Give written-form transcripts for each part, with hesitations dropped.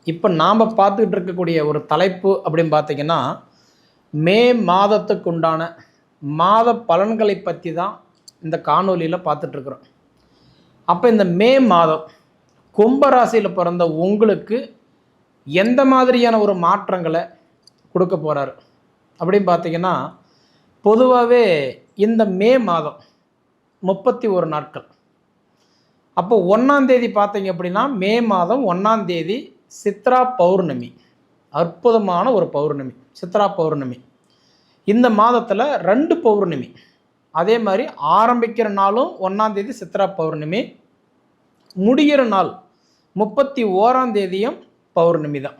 இப்போ நாம் பார்த்துக்கிட்டு இருக்கக்கூடிய ஒரு தலைப்பு அப்படின்னு பார்த்தீங்கன்னா, மே மாதத்துக்கு உண்டான மாத பலன்களை பற்றி தான் இந்த காணொலியில் பார்த்துட்ருக்குறோம். அப்போ இந்த மே மாதம் கும்ப ராசியில் பிறந்த உங்களுக்கு எந்த மாதிரியான ஒரு மாற்றங்களை கொடுக்க போகிறாரு அப்படின்னு பார்த்தீங்கன்னா, பொதுவாகவே இந்த மே மாதம் 31 நாட்கள். அப்போ 1ஆம் தேதி பார்த்தீங்க அப்படின்னா, மே மாதம் 1ஆம் தேதி சித்ரா பௌர்ணமி. அற்புதமான ஒரு பௌர்ணமி, சித்ரா பௌர்ணமி. இந்த மாதத்தில் 2 பௌர்ணமி. அதே மாதிரி ஆரம்பிக்கிற நாளும் 1ஆம் தேதி சித்ரா பௌர்ணமி, முடிகிற நாள் 31ஆம் தேதியும் பௌர்ணமி தான்.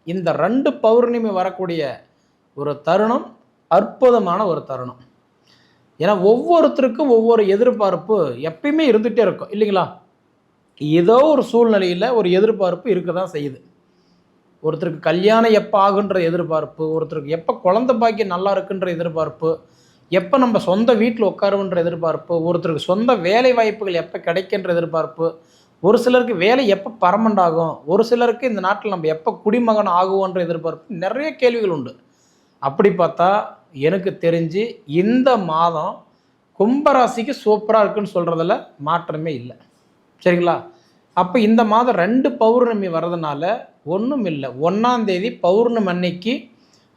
இந்த 2 பௌர்ணமி வரக்கூடிய ஒரு தருணம் அற்புதமான ஒரு தருணம். ஏன்னா ஒவ்வொருத்தருக்கும் ஒவ்வொரு எதிர்பார்ப்பு எப்பயுமே இருந்துகிட்டே இருக்கும் இல்லைங்களா? ஏதோ ஒரு சூழ்நிலையில் ஒரு எதிர்பார்ப்பு இருக்க தான் செய்யுது. ஒருத்தருக்கு கல்யாணம் எப்போ ஆகுன்ற எதிர்பார்ப்பு, ஒருத்தருக்கு எப்போ குழந்தை பாக்கியம் நல்லா இருக்குன்ற எதிர்பார்ப்பு, எப்போ நம்ம சொந்த வீட்டில் உட்காருன்ற எதிர்பார்ப்பு, ஒருத்தருக்கு சொந்த வேலை வாய்ப்புகள் எப்போ கிடைக்கின்ற எதிர்பார்ப்பு, ஒரு சிலருக்கு வேலை எப்போ பர்மனண்ட் ஆகும், ஒரு சிலருக்கு இந்த நாட்டில் நம்ம எப்போ குடிமகன் ஆகுவோன்ற எதிர்பார்ப்பு, நிறைய கேள்விகள் உண்டு. அப்படி பார்த்தா எனக்கு தெரிஞ்சு இந்த மாதம் கும்பராசிக்கு சூப்பராக இருக்குன்னு சொல்கிறதுல மாற்றமே இல்லை. சரிங்களா? அப்போ இந்த மாதம் 2 பௌர்ணமி வர்றதுனால ஒன்றும் இல்லை. 1ஆம் தேதி பௌர்ணமி அன்னைக்கு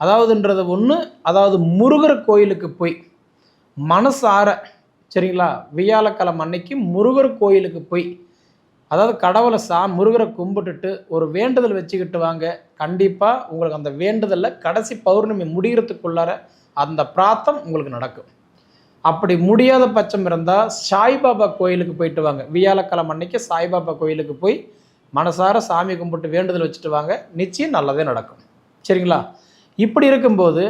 அதாவது முருகர் கோயிலுக்கு போய் மனசார, சரிங்களா, வியாழக்கிழமை அன்னைக்கு முருகர் கோயிலுக்கு போய், அதாவது கடவுளை முருகரை கும்பிட்டுட்டு ஒரு வேண்டுதல் வச்சுக்கிட்டு வாங்க. கண்டிப்பாக உங்களுக்கு அந்த வேண்டுதலில் கடைசி பௌர்ணமி முடிகிறதுக்குள்ளார அந்த பிரார்த்தம் உங்களுக்கு நடக்கும். அப்படி முடியாத பட்சம் இருந்தால் சாய்பாபா கோயிலுக்கு போயிட்டு வாங்க. வியாழக்கிழமை அன்னைக்கு சாய்பாபா கோயிலுக்கு போய் மனசார சாமி கும்பிட்டு வேண்டுதல் வச்சுட்டு வாங்க. நிச்சயம் நல்லதே நடக்கும். சரிங்களா? இப்படி இருக்கும்போது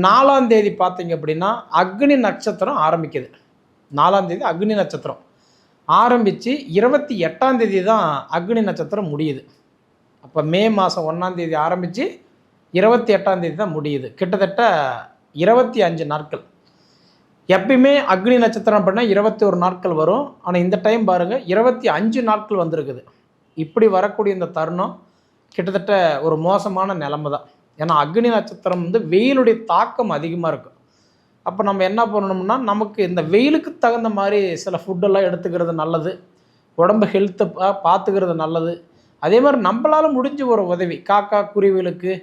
4ஆம் தேதி பார்த்தீங்க அப்படின்னா அக்னி நட்சத்திரம் ஆரம்பிக்குது. 4ஆம் தேதி அக்னி நட்சத்திரம் ஆரம்பித்து 28ஆம் தேதி தான் அக்னி நட்சத்திரம் முடியுது. அப்போ மே மாதம் 1ஆம் தேதி ஆரம்பித்து 28ஆம் தேதி தான் முடியுது. கிட்டத்தட்ட 25 நாட்கள். எப்பயுமே அக்னி நட்சத்திரம் அப்படின்னா 21 நாட்கள் வரும். ஆனால் இந்த டைம் பாருங்கள் 25 நாட்கள் வந்திருக்குது. இப்படி வரக்கூடிய இந்த தருணம் கிட்டத்தட்ட ஒரு மோசமான நிலைமை தான். ஏன்னா அக்னி நட்சத்திரம் வெயிலுடைய தாக்கம் அதிகமாக இருக்கும். அப்போ நம்ம என்ன பண்ணணும்னா, நமக்கு இந்த வெயிலுக்கு தகுந்த மாதிரி சில ஃபுட்டெல்லாம் எடுத்துக்கிறது நல்லது. உடம்பு ஹெல்த்தை பார்த்துக்கிறது நல்லது. அதே மாதிரி நம்மளால் முடிஞ்ச ஒரு உதவி, காக்கா குருவிகளுக்கு,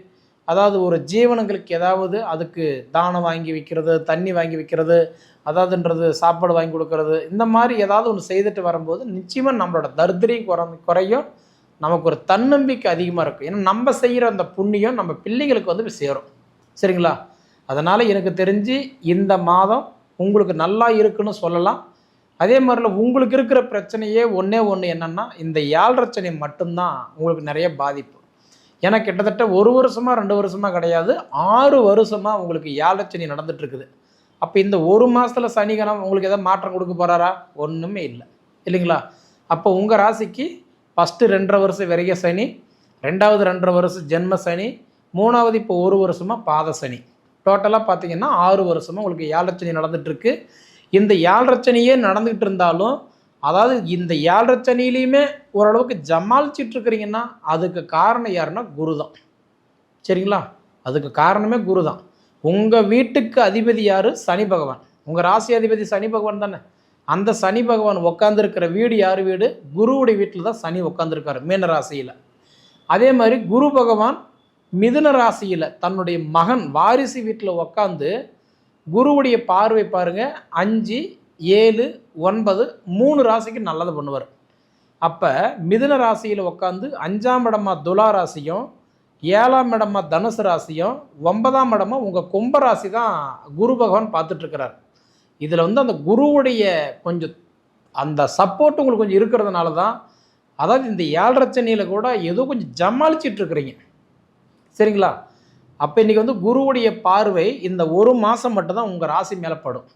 அதாவது ஒரு ஜீவனங்களுக்கு ஏதாவது அதுக்கு தானம் வாங்கி வைக்கிறது, தண்ணி வாங்கி வைக்கிறது, அதாவதுன்றது சாப்பாடு வாங்கி கொடுக்கறது, இந்த மாதிரி ஏதாவது ஒன்று செய்துட்டு வரும்போது நிச்சயமாக நம்மளோட தரித்திரம் குறையும். நமக்கு ஒரு தன்னம்பிக்கை அதிகமாக இருக்கும். ஏன்னா நம்ம செய்கிற அந்த புண்ணியம் நம்ம பிள்ளைங்களுக்கு சேரும். சரிங்களா? அதனால் எனக்கு தெரிஞ்சு இந்த மாதம் உங்களுக்கு நல்லா இருக்குன்னு சொல்லலாம். அதே மாதிரில உங்களுக்கு இருக்கிற பிரச்சனையே ஒன்றே ஒன்று என்னென்னா, இந்த 7.5 சனி மட்டும்தான் உங்களுக்கு நிறைய பாதிப்பு. ஏன்னா கிட்டத்தட்ட 1 வருஷமாக 2 வருஷமாக கிடையாது, 6 வருஷமாக உங்களுக்கு 7.5 சனி நடந்துகிட்ருக்குது. அப்போ இந்த ஒரு மாதத்தில் சனிக்கிழமை உங்களுக்கு எதாவது மாற்றம் கொடுக்க போகிறாரா? ஒன்றுமே இல்லை இல்லைங்களா? அப்போ உங்கள் ராசிக்கு ஃபஸ்ட்டு 2.5 வருஷம் விரைய சனி, 2வது 2.5 வருஷம் ஜென்ம சனி, 3வது இப்போ 1 வருஷமாக பாத சனி. டோட்டலாக பார்த்தீங்கன்னா 6 வருஷமாக உங்களுக்கு 7.5 சனி நடந்துகிட்ருக்கு. இந்த 7.5 சனியே நடந்துக்கிட்டு இருந்தாலும், அதாவது இந்த 7.5 சனிலையுமே ஓரளவுக்கு ஜமாளிச்சிட்ருக்கிறீங்கன்னா அதுக்கு காரணம் யாருன்னா குரு தான். சரிங்களா? அதுக்கு காரணமே குரு தான். உங்கள் வீட்டுக்கு அதிபதி யார்? சனி பகவான். உங்கள் ராசி அதிபதி சனி பகவான் தானே. அந்த சனி பகவான் உட்காந்துருக்கிற வீடு யார் வீடு? குருவுடைய வீட்டில் தான் சனி உட்காந்துருக்காரு, மீன ராசியில். அதே மாதிரி குரு பகவான் மிதுன ராசியில் தன்னுடைய மகன் வாரிசு வீட்டில் உட்காந்து குருவுடைய பார்வை பாருங்கள் 5, 7, 9 3 ராசிக்கு நல்லது பண்ணுவார். அப்போ மிதுன ராசியில் உட்காந்து 5ஆம் இடமா துலா ராசியும், 7ஆம் இடமா தனுசு ராசியும், 9ஆம் இடமா உங்கள் கும்பராசி தான் குரு பகவான் பார்த்துட்ருக்கிறார். இதில் அந்த குருவுடைய கொஞ்சம் அந்த சப்போர்ட் உங்களுக்கு கொஞ்சம் இருக்கிறதுனால தான், அதாவது இந்த 7.5 சனியில் கூட ஏதோ கொஞ்சம் ஜமாளிச்சிட்ருக்குறீங்க. சரிங்களா? அப்போ இன்றைக்கி குருவுடைய பார்வை இந்த ஒரு மாதம் மட்டும்தான் உங்கள் ராசி மேலே படும்.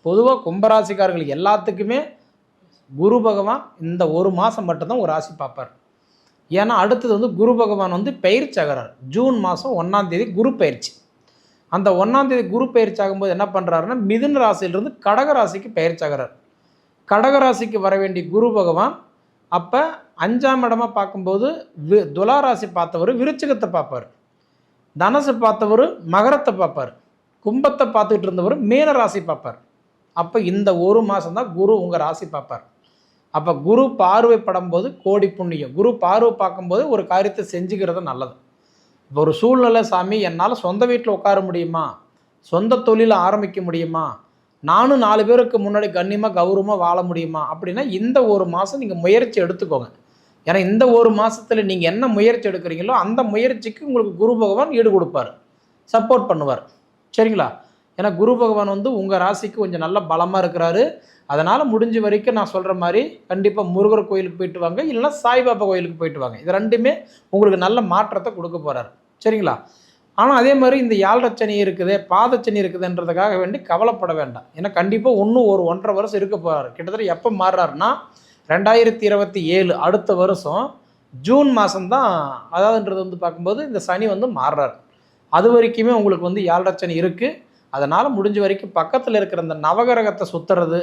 பொதுவாக கும்பராசிக்காரர்கள் எல்லாத்துக்குமே குரு பகவான் இந்த ஒரு மாதம் மட்டும்தான் ஒரு ராசி பார்ப்பார். ஏன்னா அடுத்தது குரு பகவான் பயிற்சி ஆகிறார். ஜூன் மாதம் 1ஆம் தேதி குரு பயிற்சி. அந்த 1ஆம் தேதி குரு பயிற்சி ஆகும்போது என்ன பண்ணுறாருன்னா, மிதுன ராசியிலிருந்து கடக ராசிக்கு பயிற்சி ஆகிறார். கடக ராசிக்கு வர வேண்டிய குரு பகவான் அப்போ 5ஆம் இடமா பார்க்கும்போது துலா ராசி பார்த்தவர் விருச்சிகத்தை பார்ப்பார், தனுசு பார்த்தவர் மகரத்தை பார்ப்பார், கும்பத்தை பார்த்துக்கிட்டு இருந்தவர் மீன ராசி பார்ப்பார். அப்போ இந்த ஒரு மாதம் தான் குரு உங்கள் ராசி பார்ப்பார். அப்போ குரு பார்வைப்படும் போது கோடி புண்ணியம். குரு பார்வை பார்க்கும்போது ஒரு காரியத்தை செஞ்சுக்கிறது நல்லது. இப்போ ஒரு சூழ்நிலை, சாமி என்னால் சொந்த வீட்டில் உட்கார முடியுமா, சொந்த தொழிலை ஆரம்பிக்க முடியுமா, நானும் 4 பேருக்கு முன்னாடி கண்ணியமாக கௌரவமாக வாழ முடியுமா அப்படின்னா இந்த ஒரு மாதம் நீங்கள் முயற்சி எடுத்துக்கோங்க. ஏன்னா இந்த ஒரு மாதத்தில் நீங்கள் என்ன முயற்சி எடுக்கிறீங்களோ அந்த முயற்சிக்கு உங்களுக்கு குரு பகவான் ஈடு கொடுப்பார், சப்போர்ட் பண்ணுவார். சரிங்களா? ஏன்னா குரு பகவான் வந்து உங்கள் ராசிக்கு கொஞ்சம் நல்ல பலமாக இருக்கிறாரு. அதனால் முடிஞ்ச வரைக்கும் நான் சொல்கிற மாதிரி கண்டிப்பாக முருகர் கோயிலுக்கு போயிட்டு வாங்க, இல்லைன்னா சாய்பாபா கோயிலுக்கு போயிட்டு வாங்க. இது ரெண்டுமே உங்களுக்கு நல்ல மாற்றத்தை கொடுக்க போகிறார். சரிங்களா? ஆனால் அதே மாதிரி இந்த 7 சனி இருக்குது, பாதச்சனி இருக்குதுன்றதுக்காக வேண்டி கவலைப்பட வேண்டாம். ஏன்னா கண்டிப்பாக இன்னும் ஒரு 1.5 வருஷம் இருக்க போகிறார். கிட்டத்தட்ட எப்போ மாறுறாருன்னா 2027 அடுத்த வருஷம் ஜூன் மாதம்தான். அதாவதுன்றது வந்து பார்க்கும்போது இந்த சனி வந்து மாறுறாரு. அது வரைக்குமே உங்களுக்கு வந்து 7 சனி இருக்குது. அதனால் முடிஞ்ச வரைக்கும் பக்கத்தில் இருக்கிற இந்த நவகிரகத்தை சுற்றுறது,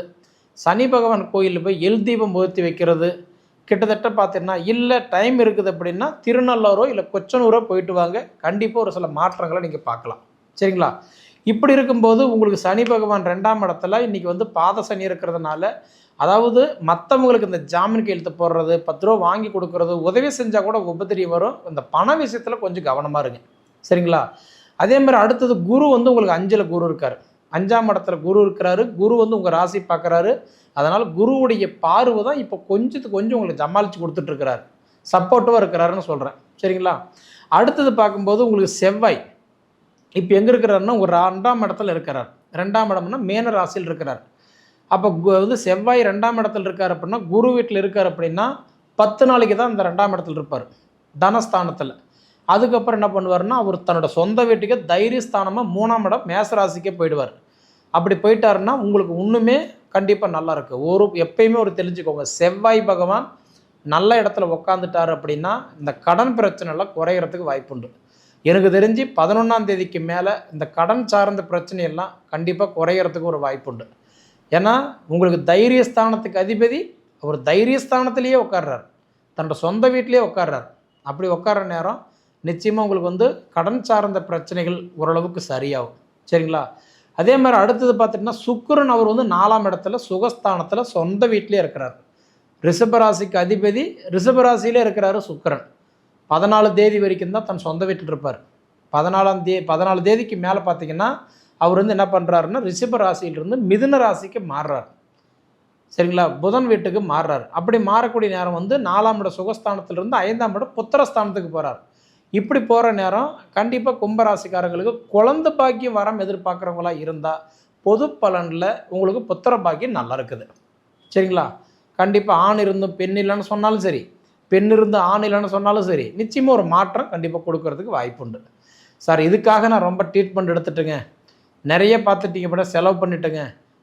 சனி பகவான் கோயிலில் போய் எல் தீபம் பொருத்தி வைக்கிறது, கிட்டத்தட்ட பார்த்தீங்கன்னா இல்லை டைம் இருக்குது அப்படின்னா திருநள்ளாரோ இல்லை கொச்சனூரோ போயிட்டு வாங்க. கண்டிப்பாக ஒரு சில மாற்றங்களை நீங்கள் பார்க்கலாம். சரிங்களா? இப்படி இருக்கும்போது உங்களுக்கு சனி பகவான் 2ஆம் இடத்துல இன்றைக்கி வந்து பாத சனி இருக்கிறதுனால, அதாவது மற்றவங்களுக்கு இந்த ஜாமீன் கையெழுத்து போடுறது, 10 ரூபா வாங்கி கொடுக்குறது, உதவி செஞ்சால் கூட உபத்திரியம் வரும். இந்த பண விஷயத்தில் கொஞ்சம் கவனமாக இருங்க. சரிங்களா? அதே மாதிரி அடுத்தது குரு வந்து உங்களுக்கு 5ல் குரு இருக்கார், 5ஆம் இடத்துல குரு இருக்கிறாரு. குரு வந்து உங்கள் ராசி பார்க்குறாரு. அதனால் குருவுடைய பார்வை தான் இப்போ கொஞ்சத்துக்கு கொஞ்சம் உங்களுக்கு சமாளித்து கொடுத்துட்ருக்கிறார், சப்போர்ட்டிவாக இருக்கிறாருன்னு சொல்கிறேன். சரிங்களா? அடுத்தது பார்க்கும்போது உங்களுக்கு செவ்வாய் இப்போ எங்கே இருக்கிறாருன்னா ஒரு 2ஆம் இடத்துல இருக்கிறார். 2ஆம் இடம்னா மீன ராசியில் இருக்கிறார். அப்போ வந்து செவ்வாய் 2ஆம் இடத்துல இருக்கார் அப்படின்னா, குரு வீட்டில் இருக்கார் அப்படின்னா 10 நாளைக்கு தான் இந்த 2ஆம் இடத்துல இருப்பார், தனஸ்தானத்தில். அதுக்கப்புறம் என்ன பண்ணுவார்னா அவர் தன்னோட சொந்த வீட்டுக்கு தைரியஸ்தானமாக 3ஆம் இடம் மேசராசிக்கே போயிடுவார். அப்படி போயிட்டாருன்னா உங்களுக்கு இன்னுமே கண்டிப்பாக நல்லா இருக்குது. எப்பயுமே ஒரு தெரிஞ்சுக்கோங்க, செவ்வாய் பகவான் நல்ல இடத்துல உக்காந்துட்டார் அப்படின்னா இந்த கடன் பிரச்சனைலாம் குறையிறதுக்கு வாய்ப்புண்டு. எனக்கு தெரிஞ்சு 11ஆம் தேதிக்கு மேலே இந்த கடன் சார்ந்த பிரச்சனையெல்லாம் கண்டிப்பாக குறையிறதுக்கு ஒரு வாய்ப்புண்டு. ஏன்னா உங்களுக்கு தைரியஸ்தானத்துக்கு அதிபதி அவர் தைரியஸ்தானத்திலேயே உட்கார்றார், தன்னோட சொந்த வீட்டிலேயே உட்கார்றார். அப்படி உட்கார்ற நேரம் நிச்சயமாக உங்களுக்கு வந்து கடன் சார்ந்த பிரச்சனைகள் ஓரளவுக்கு சரியாகும். சரிங்களா? அதே மாதிரி அடுத்தது பார்த்திங்கன்னா சுக்கிரன் அவர் வந்து 4ஆம் இடத்துல சுகஸ்தானத்தில் சொந்த வீட்டிலே இருக்கிறார். ரிஷபராசிக்கு அதிபதி ரிஷபராசியிலே இருக்கிறாரு சுக்கிரன். 14 தேதி வரைக்கும் தான் தன் சொந்த வீட்டில் இருப்பார். 14 தேதிக்கு மேலே பார்த்திங்கன்னா அவர் வந்து என்ன பண்ணுறாருன்னா ரிஷப ராசியிலிருந்து மிதுன ராசிக்கு மாறுறார். சரிங்களா? புதன் வீட்டுக்கு மாறுறார். அப்படி மாறக்கூடிய நேரம் வந்து 4ஆம் இட சுகஸ்தானத்திலிருந்து 5ஆம் இடம் புத்திரஸ்தானத்துக்கு போகிறார். இப்படி போகிற நேரம் கண்டிப்பாக கும்பராசிக்காரங்களுக்கு குழந்தை பாக்கியம் வரம் எதிர்பார்க்குறவங்களா இருந்தால் பொது பலனில் உங்களுக்கு புத்திர பாக்கியம் நல்லா இருக்குது. சரிங்களா? கண்டிப்பாக ஆண் இருந்தும் பெண் இல்லைன்னு சொன்னாலும் சரி, பெண் இருந்து ஆண் இல்லைன்னு சொன்னாலும் சரி, நிச்சயமாக ஒரு மாற்றம் கண்டிப்பாக கொடுக்கறதுக்கு வாய்ப்புண்டு. சார் இதுக்காக நான் ரொம்ப ட்ரீட்மெண்ட் எடுத்துட்டுங்க, நிறைய பார்த்துட்டீங்க பட செலவு பண்ணிட்டுங்க,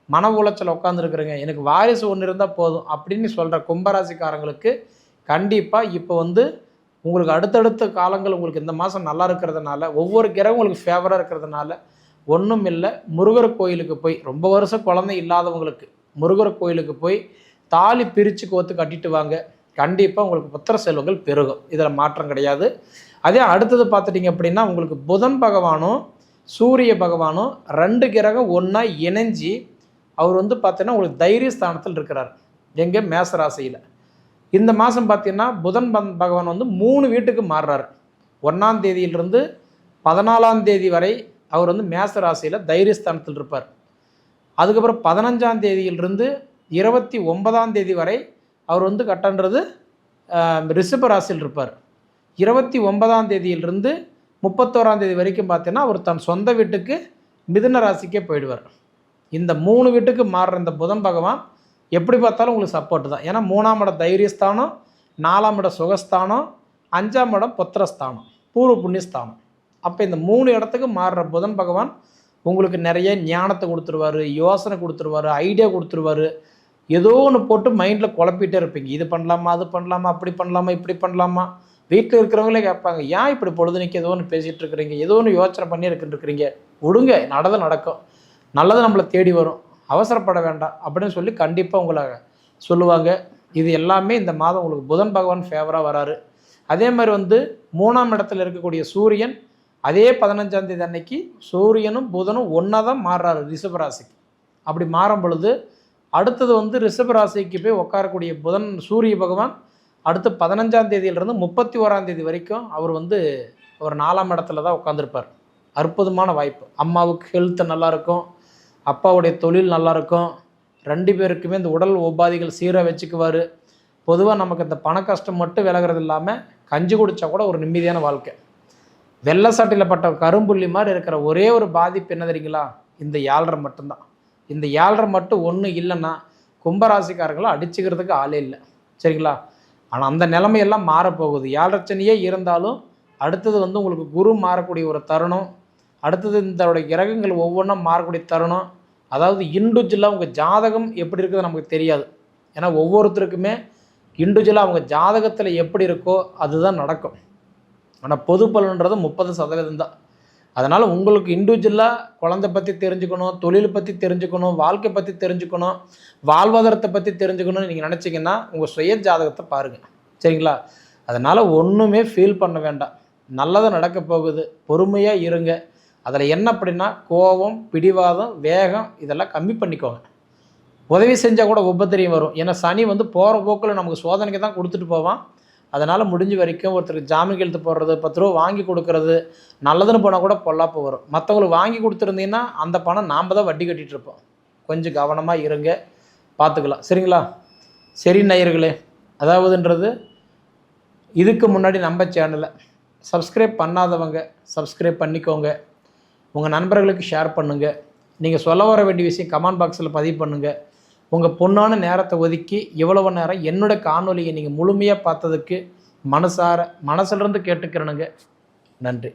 மன உளைச்சல் உட்காந்துருக்குறேங்க, எனக்கு வாரிசு ஒன்று இருந்தால் போதும் அப்படின்னு சொல்கிற கும்பராசிக்காரங்களுக்கு கண்டிப்பாக இப்போ வந்து உங்களுக்கு அடுத்தடுத்த காலங்கள் உங்களுக்கு இந்த மாதம் நல்லா இருக்கிறதுனால, ஒவ்வொரு கிரகம் உங்களுக்கு ஃபேவராக இருக்கிறதுனால ஒன்றும் இல்லை, முருகர் கோயிலுக்கு போய் ரொம்ப வருஷம் குழந்தை இல்லாதவங்களுக்கு முருகர் கோயிலுக்கு போய் தாலி பிரித்து கோத்து கட்டிட்டு வாங்க. கண்டிப்பாக உங்களுக்கு புத்திர செல்வங்கள் பெருகும், இதில் மாற்றம் கிடையாது. அதே அடுத்தது பார்த்துட்டிங்க அப்படின்னா உங்களுக்கு புதன் பகவானும் சூரிய பகவானும் 2 கிரகம் ஒன்றா இணைஞ்சி அவர் வந்து பார்த்தீங்கன்னா உங்களுக்கு தைரியஸ்தானத்தில் இருக்கிறார், எங்கே மேசராசியில். இந்த மாதம் பார்த்தீங்கன்னா புதன் பகவான் வந்து 3 வீட்டுக்கு மாறுறார். 1ஆம் தேதியிலிருந்து 14ஆம் தேதி வரை அவர் வந்து மேச ராசியில் தைரியஸ்தானத்தில் இருப்பார். அதுக்கப்புறம் 15ஆம் தேதியிலிருந்து 29ஆம் தேதி வரை அவர் வந்து கட்டன்றது ரிஷப ராசியில் இருப்பார். 29ஆம் தேதியிலிருந்து 31ஆம் தேதி வரைக்கும் பார்த்தீங்கன்னா அவர் தன் சொந்த வீட்டுக்கு மிதுன ராசிக்கே போயிடுவார். இந்த 3 வீட்டுக்கு மாறுற இந்த புதன் பகவான் எப்படி பார்த்தாலும் உங்களுக்கு சப்போர்ட் தான். ஏன்னா 3ஆம் இடம் தைரியஸ்தானம், 4ஆம் இடம் சுகஸ்தானம், 5ஆம் இடம் புத்திரஸ்தானம், பூர்வ புண்ணியஸ்தானம். அப்போ இந்த 3 இடத்துக்கு மாறுற புதன் பகவான் உங்களுக்கு நிறைய ஞானத்தை கொடுத்துருவார், யோசனை கொடுத்துருவார், ஐடியா கொடுத்துருவார். ஏதோ ஒன்று போட்டு மைண்டில் குழப்பிட்டே இருப்பீங்க, இது பண்ணலாமா அது பண்ணலாமா அப்படி பண்ணலாமா இப்படி பண்ணலாமா. வீட்டில் இருக்கிறவங்களே கேட்பாங்க, ஏன் இப்படி பொழுதுனைக்கு ஏதோ ஒன்று பேசிகிட்டு இருக்கிறீங்க, ஏதோ ஒன்று யோசனை பண்ணி இருக்கிறீங்க, விடுங்க நடக்கும், நல்லது நம்மளை தேடி வரும், அவசரப்பட வேண்டாம் அப்படின்னு சொல்லி கண்டிப்பாக உங்களை சொல்லுவாங்க. இது எல்லாமே இந்த மாதம் உங்களுக்கு புதன் பகவான் ஃபேவராக வராரு. அதே மாதிரி வந்து 3ஆம் இடத்துல இருக்கக்கூடிய சூரியன் அதே 15ஆம் தேதி அன்னைக்கு சூரியனும் புதனும் ஒன்றா தான் மாறுறாரு ரிஷபராசிக்கு. அப்படி மாறும் பொழுது அடுத்தது வந்து ரிஷபராசிக்கு போய் உட்காரக்கூடிய புதன் சூரிய பகவான் அடுத்து 15ஆம் தேதியிலிருந்து 31ஆம் தேதி வரைக்கும் அவர் வந்து ஒரு 4ஆம் இடத்துல தான் உட்காந்துருப்பார். அற்புதமான வாய்ப்பு. அம்மாவுக்கு ஹெல்த் நல்லாயிருக்கும், அப்பாவுடைய தொழில் நல்லாயிருக்கும், 2 பேருக்குமே இந்த உடல் உபாதைகள் சீராக வச்சுக்குவார். பொதுவாக நமக்கு இந்த பண கஷ்டம் மட்டும் விலகிறது இல்லாமல் கஞ்சி குடித்தா கூட ஒரு நிம்மதியான வாழ்க்கை. வெள்ளை சட்டையில் பட்ட கரும்புள்ளி மாதிரி இருக்கிற ஒரே ஒரு பாதிப்பு என்ன தெரியுங்களா? இந்த 7.5 மட்டும்தான். இந்த 7.5 மட்டும் ஒன்று இல்லைன்னா கும்பராசிக்காரங்களை அடிச்சுக்கிறதுக்கு ஆளே இல்லை. சரிங்களா? ஆனால் அந்த நிலைமையெல்லாம் மாறப்போகுது. 7.5 சனியே இருந்தாலும் அடுத்தது வந்து உங்களுக்கு குரு மாறக்கூடிய ஒரு தருணம், அடுத்தது இந்த கிரகங்கள் ஒவ்வொன்றா மாறக்கூடிய தருணம். அதாவது இண்டிவிஜுவலாக உங்கள் ஜாதகம் எப்படி இருக்குது நமக்கு தெரியாது. ஏன்னா ஒவ்வொருத்தருக்குமே இண்டிவிஜுவலாக அவங்க ஜாதகத்தில் எப்படி இருக்கோ அதுதான் நடக்கும். ஆனால் பொது பலன்றது 30% தான். அதனால் உங்களுக்கு இண்டிவிஜுவலாக குழந்தை பற்றி தெரிஞ்சுக்கணும், தொழில் பற்றி தெரிஞ்சுக்கணும், வாழ்க்கை பற்றி தெரிஞ்சுக்கணும், வாழ்வாதாரத்தை பற்றி தெரிஞ்சுக்கணும்னு நீங்கள் நினச்சிங்கன்னா உங்கள் சுய ஜாதகத்தை பாருங்கள். சரிங்களா? அதனால் ஒன்றுமே ஃபீல் பண்ண வேண்டாம். நல்லதாக நடக்க போகுது. பொறுமையாக இருங்க. அதில் என்ன அப்படின்னா கோபம், பிடிவாதம், வேகம் இதெல்லாம் கம்மி பண்ணிக்கோங்க. உதவி செஞ்சால் கூட உபத்திரியம் வரும். ஏன்னா சனி வந்து போகிற போக்கில் நமக்கு சோதனைக்கு தான் கொடுத்துட்டு போவான். அதனால் முடிஞ்ச வரைக்கும் ஒருத்தருக்கு ஜாமீன் கையெழுத்து போடுறது, 10 ரூபா வாங்கி கொடுக்கறது, நல்லதுன்னு போனால் கூட பொல்லாப்பு வரும். மற்றவங்களுக்கு வாங்கி கொடுத்துருந்தீங்கன்னா அந்த பணம் நாம் தான் வட்டி கட்டிகிட்டு இருப்போம். கொஞ்சம் கவனமாக இருங்க, பார்த்துக்கலாம். சரிங்களா? சரி நேயர்களே, அதாவதுன்றது இதுக்கு முன்னாடி நம்ம சேனலை சப்ஸ்கிரைப் பண்ணாதவங்க சப்ஸ்கிரைப் பண்ணிக்கோங்க. உங்கள் நண்பர்களுக்கு ஷேர் பண்ணுங்கள். நீங்கள் சொல்ல வர வேண்டிய விஷயம் கமெண்ட் பாக்ஸில் பதிவு பண்ணுங்கள். உங்கள் பொண்ணான நேரத்தை ஒதுக்கி இவ்வளவு நேரம் என்னோட காணொலியை நீங்கள் முழுமையாக பார்த்ததுக்கு மனசிலிருந்து கேட்டுக்கிறேனுங்க. நன்றி.